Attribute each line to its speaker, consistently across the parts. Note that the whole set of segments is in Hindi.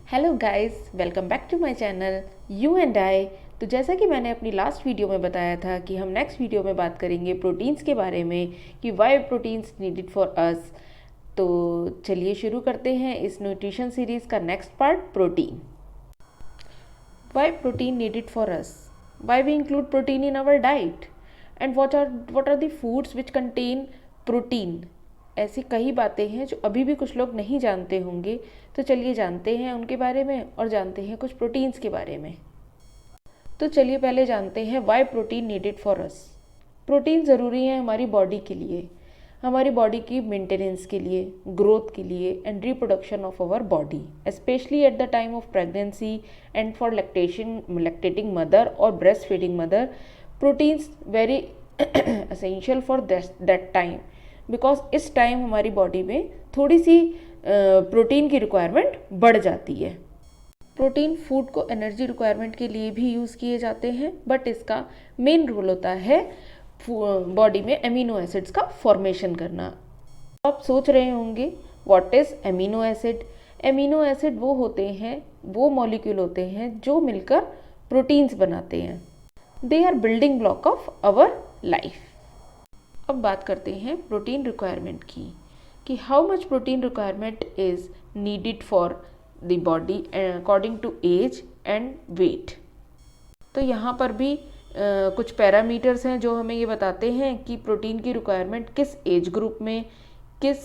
Speaker 1: Hello guys, welcome back to my channel you and I. तो जैसा कि मैंने अपनी लास्ट वीडियो में बताया था कि हम नेक्स्ट वीडियो में बात करेंगे प्रोटीन्स के बारे में कि why proteins needed for us. तो चलिए शुरू करते हैं इस न्यूट्रिशन सीरीज़ का next part, protein. Why protein needed for us, why we include protein in our diet and what are the foods which contain protein. ऐसी कई बातें हैं जो अभी भी कुछ लोग नहीं जानते होंगे। तो चलिए जानते हैं उनके बारे में और जानते हैं कुछ प्रोटीन्स के बारे में। तो चलिए पहले जानते हैं why protein needed for us. Protein ज़रूरी है हमारी बॉडी के लिए, हमारी बॉडी की मेंटेनेंस के लिए, ग्रोथ के लिए and reproduction of our body, specially at the time of pregnancy and for lactating mother और breast feeding mother. Proteins very essential for that time, because इस टाइम हमारी बॉडी में थोड़ी सी प्रोटीन की रिक्वायरमेंट बढ़ जाती है। प्रोटीन फूड को एनर्जी रिक्वायरमेंट के लिए भी यूज़ किए जाते हैं, बट इसका मेन रोल होता है बॉडी में एमिनो एसिड्स का फॉर्मेशन करना। आप सोच रहे होंगे what is amino acid. Amino acid वो होते हैं, वो मॉलिक्यूल होते हैं जो मिलकर प्रोटीन्स बनाते हैं। They are building block of our life. अब बात करते हैं प्रोटीन रिक्वायरमेंट की कि how much protein requirement is needed for the body according to age and weight. तो यहाँ पर भी कुछ पैरामीटर्स हैं जो हमें ये बताते हैं कि प्रोटीन की रिक्वायरमेंट किस एज ग्रुप में, किस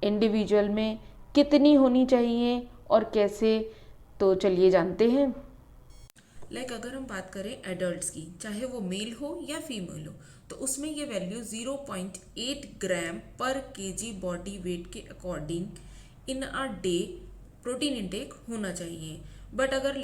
Speaker 1: इंडिविजुअल में कितनी होनी चाहिए और कैसे। तो चलिए जानते हैं।
Speaker 2: अगर हम बात करें एडल्ट्स की, चाहे वो मेल हो या फीमेल हो, तो उसमें ये वैल्यू 0.8 ग्राम पर केजी बॉडी वेट के according in a day protein intake होना चाहिए। बट अगर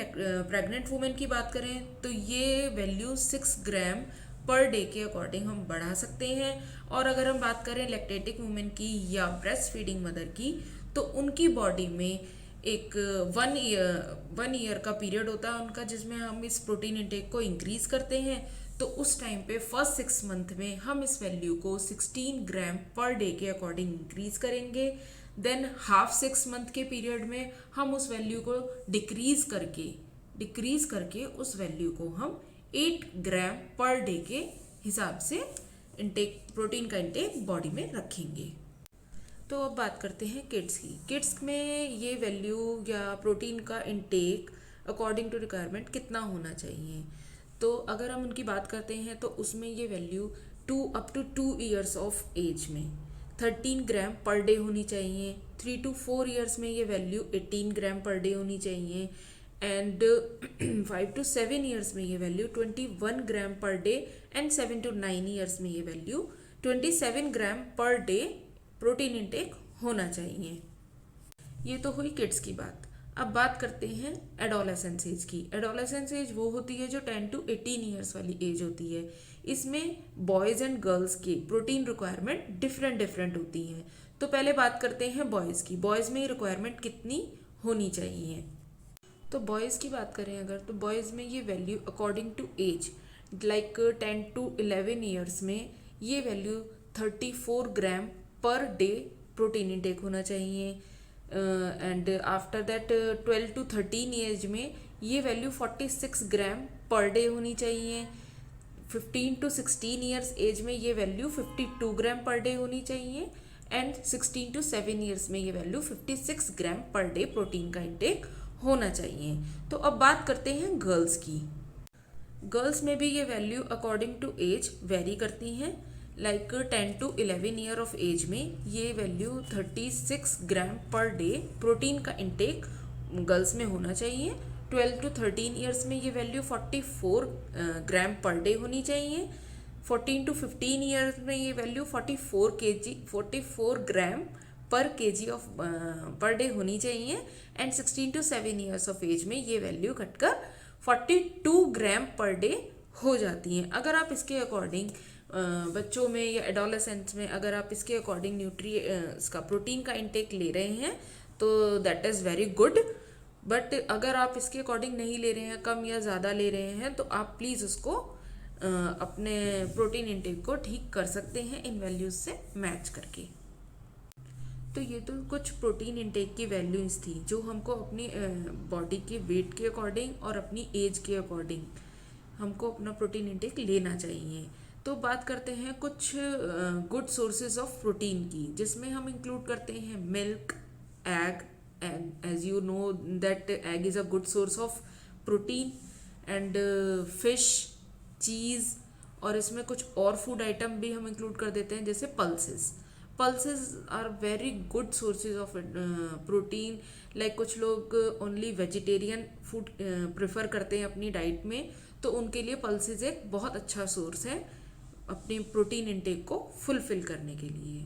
Speaker 2: प्रेग्नेंट वुमेन की बात करें तो ये वैल्यू 6 ग्राम पर डे के अकॉर्डिंग हम बढ़ा सकते हैं। और अगर हम बात करें लैक्टेटिंग वुमेन की या ब्रेस्ट फीडिंग मदर की, तो उनकी बॉडी में एक 1 ईयर का पीरियड होता है उनका, जिसमें हम इस प्रोटीन इंटेक को इंक्रीज करते हैं। तो उस टाइम पे फर्स्ट 6 मंथ में हम इस वैल्यू को 16 ग्राम पर डे के अकॉर्डिंग इंक्रीज करेंगे। देन हाफ 6 मंथ के पीरियड में हम उस वैल्यू को डिक्रीज करके उस वैल्यू को हम 8 ग्राम पर डे के हिसाब से इंटेक, प्रोटीन का इंटेक बॉडी में रखेंगे। तो अब बात करते हैं किड्स की। किड्स में ये वैल्यू या प्रोटीन का इंटेक अकॉर्डिंग टू रिक्वायरमेंट कितना होना चाहिए। तो अगर हम उनकी बात करते हैं तो उसमें ये value up to 2 years of age में 13 ग्राम पर डे होनी चाहिए। 3 to 4 ईयर्स में ये वैल्यू 18 ग्राम पर डे होनी चाहिए। एंड 5 to 7 ईयर्स में ये value 21 gram per day and 7 to 9 years में ये वैल्यू 27 ग्राम पर डे प्रोटीन इंटेक होना चाहिए। ये तो हुई किड्स की बात। अब बात करते हैं एडोलेसेंस एज की। एडोलेसेंस एज वो होती है जो 10 to 18 ईयर्स वाली एज होती है। इसमें बॉयज़ एंड गर्ल्स की प्रोटीन रिक्वायरमेंट डिफरेंट होती है। तो पहले बात करते हैं बॉयज़ की। बॉयज़ में रिक्वायरमेंट कितनी होनी चाहिए। तो बॉयज़ की बात करें अगर, तो बॉयज़ में ये value according to age 10 to 11 years में ये वैल्यू 34 ग्राम पर डे प्रोटीन इंटेक होना चाहिए। And after that 12 to 13 age में ये वैल्यू 46 ग्राम पर डे होनी चाहिए। 15 to 16 ईयर्स एज में ये वैल्यू 52 ग्राम पर डे होनी चाहिए। एंड 16 to 7 ईयर्स में ये वैल्यू 56 ग्राम पर डे प्रोटीन का इंटेक होना चाहिए। तो अब बात करते हैं गर्ल्स की। गर्ल्स में भी ये value according to age vary करती हैं। 10 to 11 ईयर ऑफ एज में ये वैल्यू 36 ग्राम पर डे प्रोटीन का इंटेक गर्ल्स में होना चाहिए। 12 to 13 ईयर्स में ये वैल्यू 44 ग्राम पर डे होनी चाहिए। 14 to 15 ईयर्स में ये वैल्यू 44 ग्राम पर केजी ऑफ पर डे होनी चाहिए। And 16 to 7 years of age में ये वैल्यू घटकर 42 ग्राम पर डे हो जाती हैं। अगर आप इसके अकॉर्डिंग बच्चों में या एडोलेसेंट्स में अगर आप इसके अकॉर्डिंग इसका प्रोटीन का इंटेक ले रहे हैं तो that is very good. But अगर आप इसके अकॉर्डिंग नहीं ले रहे हैं, कम या ज़्यादा ले रहे हैं, तो आप प्लीज़ उसको अपने प्रोटीन इंटेक को ठीक कर सकते हैं इन वैल्यूज़ से मैच करके। तो ये तो कुछ प्रोटीन इंटेक की वैल्यूज थी जो हमको अपनी बॉडी के वेट के अकॉर्डिंग और अपनी एज के अकॉर्डिंग हमको अपना प्रोटीन इंटेक लेना चाहिए। तो बात करते हैं कुछ गुड सोर्सेज ऑफ प्रोटीन की, जिसमें हम इंक्लूड करते हैं milk, egg, as you know that egg is a good source of protein, and fish, cheese, और इसमें कुछ और फूड आइटम भी हम इंक्लूड कर देते हैं जैसे pulses. Pulses are very good sources of protein. Like कुछ लोग ओनली वेजिटेरियन फूड प्रेफर करते हैं अपनी डाइट में, तो उनके लिए पल्सेस एक बहुत अच्छा सोर्स है अपनी प्रोटीन इंटेक को फुलफिल करने के लिए।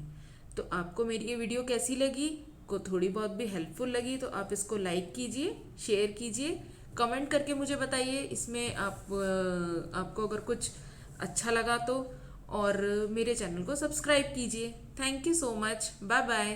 Speaker 2: तो आपको मेरी ये वीडियो कैसी लगी, को थोड़ी बहुत भी हेल्पफुल लगी तो आप इसको लाइक कीजिए, शेयर कीजिए, कमेंट करके मुझे बताइए इसमें आपको अगर कुछ अच्छा लगा तो, और मेरे चैनल को सब्सक्राइब कीजिए। Thank you so much, bye bye.